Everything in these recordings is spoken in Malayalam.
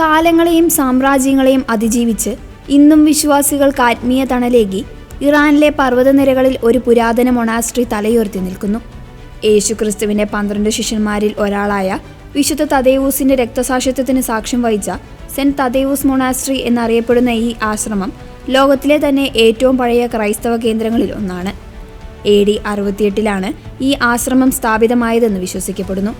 കാലങ്ങളെയും സാമ്രാജ്യങ്ങളെയും അതിജീവിച്ച് ഇന്നും വിശ്വാസികൾക്ക് ആത്മീയ തണലേകി ഇറാനിലെ പർവ്വതനിരകളിൽ ഒരു പുരാതന മൊണാസ്ട്രി തലയുയർത്തി നിൽക്കുന്നു. യേശുക്രിസ്തുവിൻ്റെ 12 ശിഷ്യന്മാരിൽ ഒരാളായ വിശുദ്ധ തദേവൂസിൻ്റെ രക്തസാക്ഷിത്വത്തിന് സാക്ഷ്യം വഹിച്ച സെന്റ് തദേവൂസ് മൊണാസ്ട്രി എന്നറിയപ്പെടുന്ന ഈ ആശ്രമം ലോകത്തിലെ തന്നെ ഏറ്റവും പഴയ ക്രൈസ്തവ കേന്ദ്രങ്ങളിൽ ഒന്നാണ്. AD 68 ഈ ആശ്രമം സ്ഥാപിതമായതെന്ന് വിശ്വസിക്കപ്പെടുന്നു.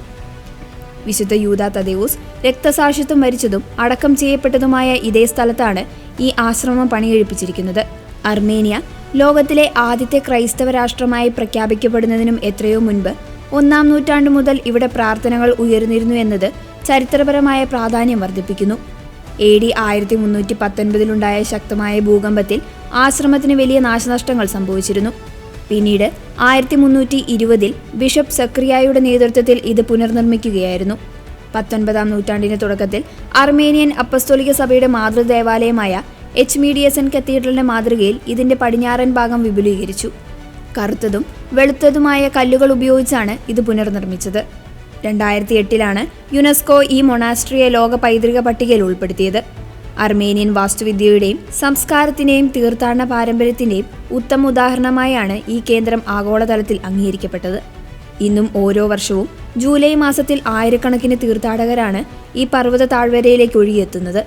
വിശുദ്ധ യൂദാ തദേവൂസ് രക്തസാക്ഷിത്വം വരിച്ചതും അടക്കം ചെയ്യപ്പെട്ടതുമായ ഇതേ സ്ഥലത്താണ് ഈ ആശ്രമം പണികഴിപ്പിച്ചിരിക്കുന്നത്. അർമേനിയ ലോകത്തിലെ ആദ്യത്തെ ക്രൈസ്തവ രാഷ്ട്രമായി പ്രഖ്യാപിക്കപ്പെടുന്നതിനും എത്രയോ മുൻപ് 1-ാം നൂറ്റാണ്ട് മുതൽ ഇവിടെ പ്രാർത്ഥനകൾ ഉയർന്നിരുന്നു എന്നത് ചരിത്രപരമായ പ്രാധാന്യം വർദ്ധിപ്പിക്കുന്നു. AD 1319 ശക്തമായ ഭൂകമ്പത്തിൽ ആശ്രമത്തിന് വലിയ നാശനഷ്ടങ്ങൾ സംഭവിച്ചിരുന്നു. പിന്നീട് 1320 ബിഷപ്പ് സക്രിയായുടെ നേതൃത്വത്തിൽ ഇത് പുനർനിർമ്മിക്കുകയായിരുന്നു. 19-ാം നൂറ്റാണ്ടിന്റെ തുടക്കത്തിൽ അർമേനിയൻ അപ്പസ്തോലിക സഭയുടെ മാതൃദേവാലയമായ എച്ച്മീഡിയസൻ കത്തീഡ്രലിന്റെ മാതൃകയിൽ ഇതിന്റെ പടിഞ്ഞാറൻ ഭാഗം വിപുലീകരിച്ചു. കറുത്തതും വെളുത്തതുമായ കല്ലുകൾ ഉപയോഗിച്ചാണ് ഇത് പുനർനിർമ്മിച്ചത്. 2008 യുനെസ്കോ ഈ മൊണാസ്ട്രിയെ ലോക പൈതൃക പട്ടികയിൽ ഉൾപ്പെടുത്തിയത്. അർമേനിയൻ വാസ്തുവിദ്യയുടെയും സംസ്കാരത്തിൻ്റെയും തീർത്ഥാടന പാരമ്പര്യത്തിൻ്റെയും ഉത്തമ ഉദാഹരണമായാണ് ഈ കേന്ദ്രം ആഗോളതലത്തിൽ അംഗീകരിക്കപ്പെട്ടത്. ഇന്നും ഓരോ വർഷവും ജൂലൈ മാസത്തിൽ ആയിരക്കണക്കിന് തീർത്ഥാടകരാണ് ഈ പർവ്വത താഴ്വരയിലേക്ക് ഒഴുകിയെത്തുന്നത്.